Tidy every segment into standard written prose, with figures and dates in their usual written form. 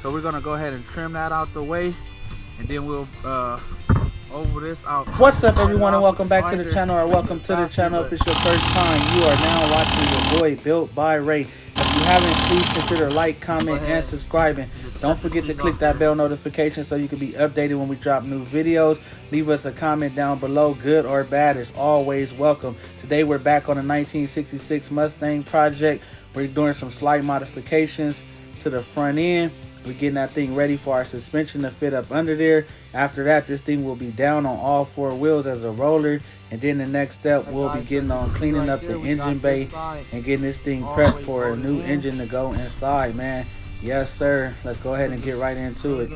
So we're gonna go ahead and trim that out the way, and then we'll over this out. What's up, everyone, and welcome back to the channel, or welcome to the channel if it's your first time. You are now watching your boy Builtbyray. If you haven't, please consider like, comment, and subscribing. Don't forget to click that bell notification so you can be updated when we drop new videos. Leave us a comment down below, good or bad, is always welcome. Today we're back on a 1966 Mustang project. We're doing some slight modifications to the front end. We're getting that thing ready for our suspension to fit up under there. After that, this thing will be down on all four wheels as a roller. And then the next step, we'll be getting on cleaning up the engine bay and getting this thing prepped for a new engine to go inside, man. Yes, sir. Let's go ahead and get right into it.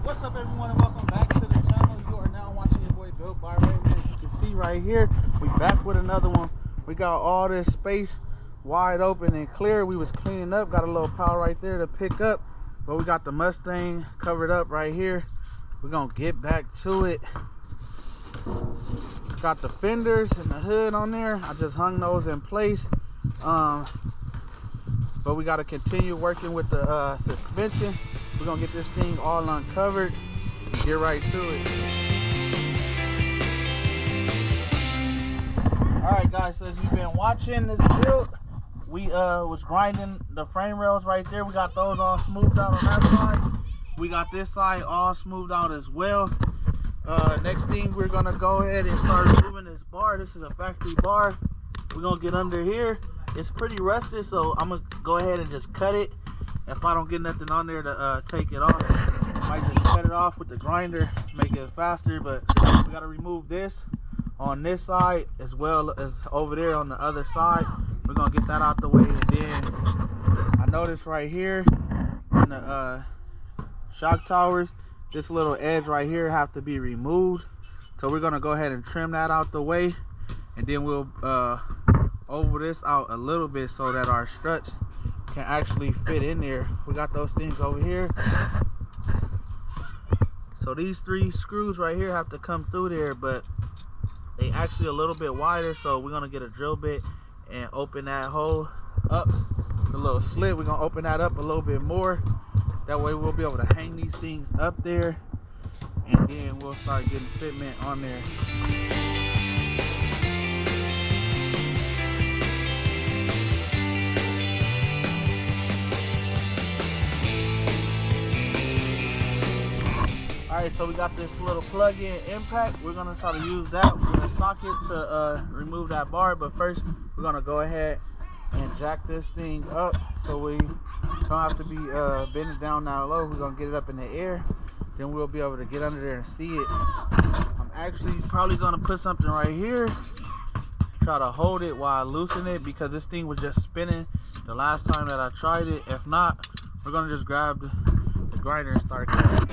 What's up, everyone, and welcome back to the channel. You are now watching your boy Builtbyray. As you can see right here, we back with another one. We got all this space wide open and clear. We was cleaning up, got a little pile right there to pick up, but we got the Mustang covered up right here. We're gonna get back to it. Got the fenders and the hood on there. I just hung those in place, but we got to continue working with the suspension. We're gonna get this thing all uncovered and get right to it. All right, guys, so as you've been watching this build, we was grinding the frame rails right there. We got those all smoothed out on that side. We got this side all smoothed out as well. Next thing, we're gonna go ahead and start removing this bar. This is a factory bar. We're gonna get under here. It's pretty rusted, so I'm gonna go ahead and just cut it. If I don't get nothing on there to take it off, I might just cut it off with the grinder, make it faster. But we gotta remove this on this side as well as over there on the other side. We're gonna get that out the way. And then I noticed right here in the shock towers, this little edge right here have to be removed. So we're gonna go ahead and trim that out the way, and then we'll over this out a little bit so that our struts can actually fit in there. We got those things over here. So these three screws right here have to come through there, but they actually a little bit wider. So we're gonna get a drill bit and open that hole up, the little slit. We're gonna open that up a little bit more. That way we'll be able to hang these things up there, and then we'll start getting fitment on there. Alright, so we got this little plug-in impact. We're gonna try to use that. We're gonna sock it to remove that bar, but first we're gonna go ahead and jack this thing up so we don't have to be bending down low. We're gonna get it up in the air, then we'll be able to get under there and see it. I'm actually probably gonna put something right here, try to hold it while I loosen it, because this thing was just spinning the last time that I tried it. If not, we're gonna just grab the grinder and start cutting.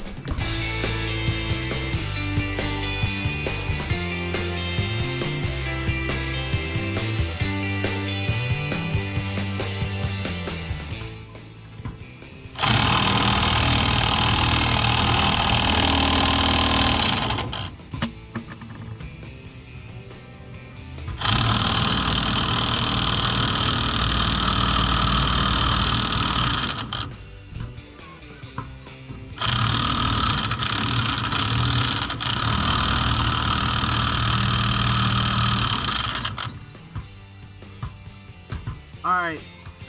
Alright,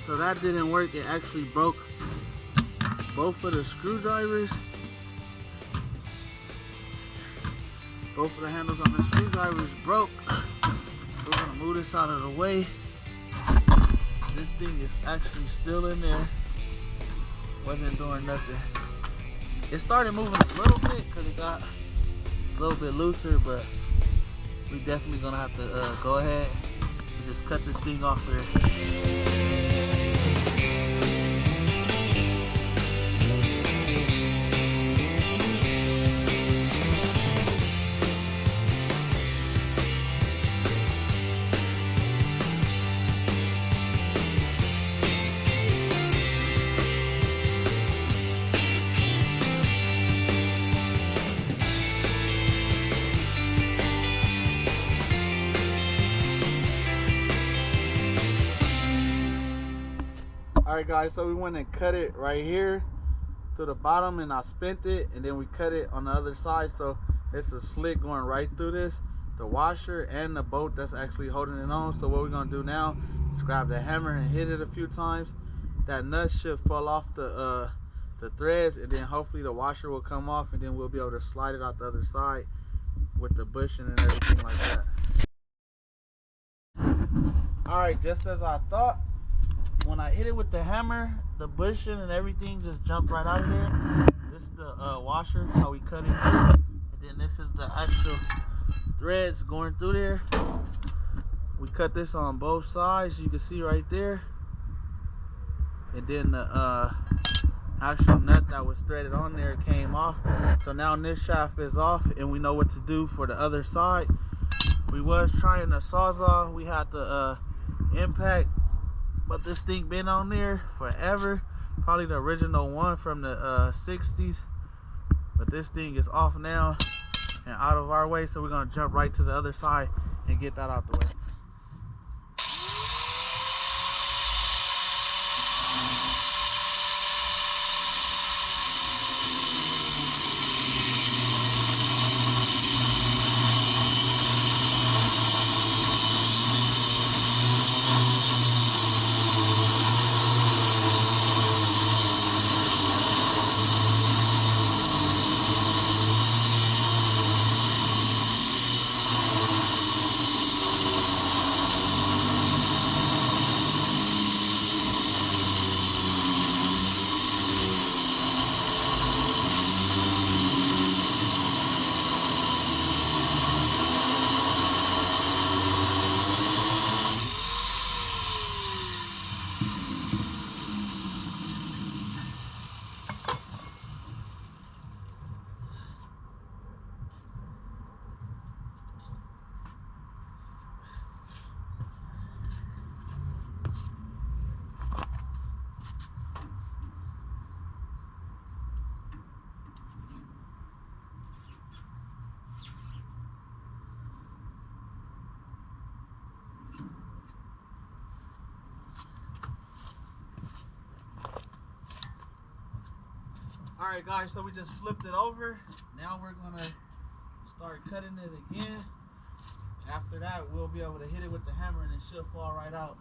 so that didn't work. It actually broke both of the screwdrivers. Both of the handles on the screwdrivers broke. We're gonna move this out of the way. This thing is actually still in there. Wasn't doing nothing. It started moving a little bit because it got a little bit looser, but we definitely gonna have to go ahead and just cut this thing off there. Alright guys, so we went and cut it right here to the bottom, and I spent it, and then we cut it on the other side, so it's a slit going right through this, the washer and the bolt that's actually holding it on. So what we're gonna do now is grab the hammer and hit it a few times. That nut should fall off the threads, and then hopefully the washer will come off, and then we'll be able to slide it out the other side with the bushing and everything like that. Alright, just as I thought, when I hit it with the hammer, the bushing and everything just jumped right out of there. This is the washer, how we cut it through. And then this is the actual threads going through there. We cut this on both sides, you can see right there. And then the actual nut that was threaded on there came off. So now this shaft is off, and we know what to do for the other side. We was trying the Sawzall. We had the impact, but this thing been on there forever, probably the original one from the 60s, but this thing is off now and out of our way, so we're gonna jump right to the other side and get that out the way. Alright guys, so we just flipped it over. Now we're gonna start cutting it again. After that, we'll be able to hit it with the hammer and it should fall right out.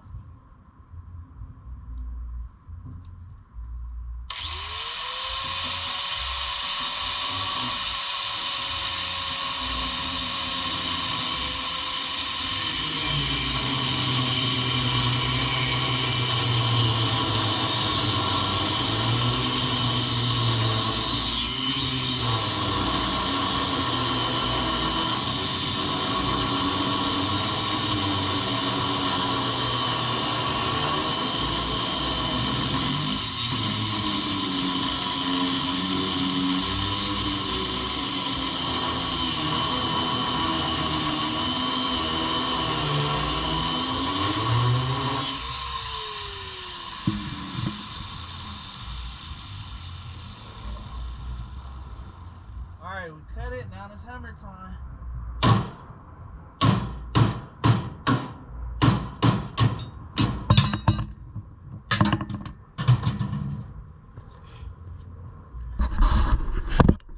Alright, we cut it, now it's hammer time.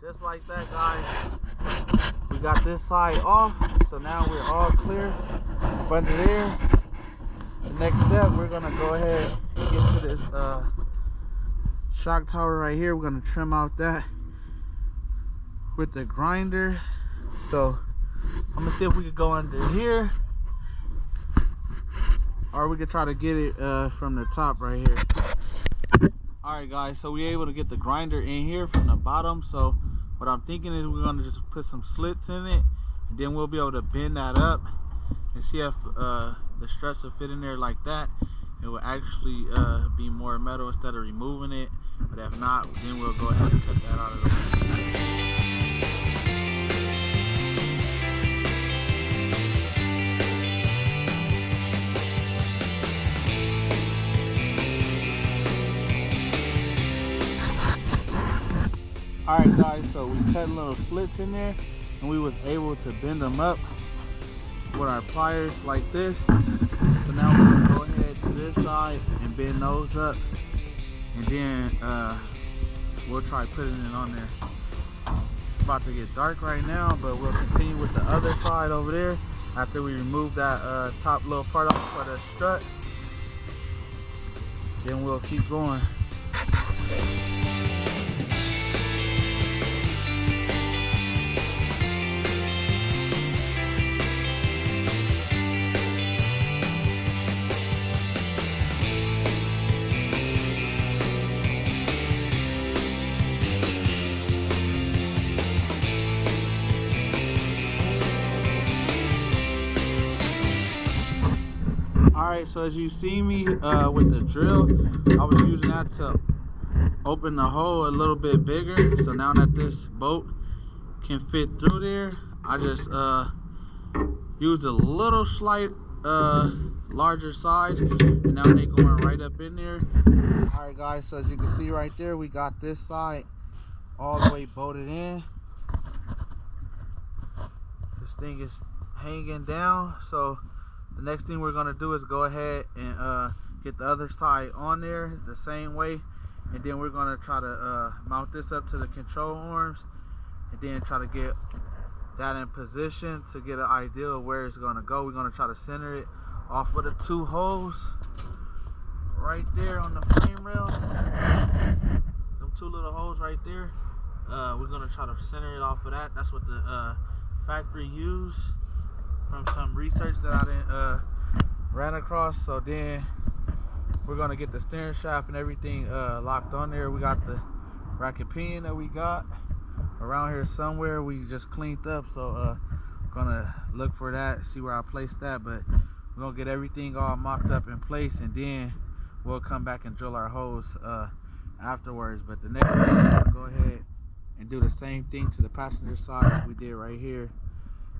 Just like that, guys. We got this side off, so now we're all clear up under there. The next step, we're gonna go ahead and get to this shock tower right here. We're gonna trim out that with the grinder. So I'm gonna see if we could go under here, or we could try to get it from the top right here. Alright guys, so we're able to get the grinder in here from the bottom. So what I'm thinking is we're gonna just put some slits in it, and then we'll be able to bend that up and see if the struts will fit in there like that. It will actually be more metal instead of removing it, but if not, then we'll go ahead and cut that out of the way. Alright guys, so we cut little slits in there, and we was able to bend them up with our pliers like this. So now we're going to go ahead to this side and bend those up and then we'll try putting it on there. It's about to get dark right now, but we'll continue with the other side over there after we remove that top little part off for the strut. Then we'll keep going. Alright, so as you see me with the drill, I was using that to open the hole a little bit bigger. So now that this bolt can fit through there, I just used a little slight larger size, and now they going right up in there. Alright guys, so as you can see right there, we got this side all the way bolted in. This thing is hanging down, so the next thing we're going to do is go ahead and get the other side on there the same way, and then we're going to try to mount this up to the control arms, and then try to get that in position to get an idea of where it's going to go. We're going to try to center it off of the two holes right there on the frame rail. Them two little holes right there. We're going to try to center it off of that. That's what the factory used from some research that I ran across. So then we're gonna get the steering shaft and everything locked on there. We got the bracket pinion that we got around here somewhere. We just cleaned up, so gonna look for that, see where I placed that. But we're gonna get everything all mocked up in place, and then we'll come back and drill our holes afterwards. But the next thing, we're gonna go ahead and do the same thing to the passenger side like we did right here,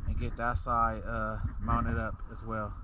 and get that side mounted up as well.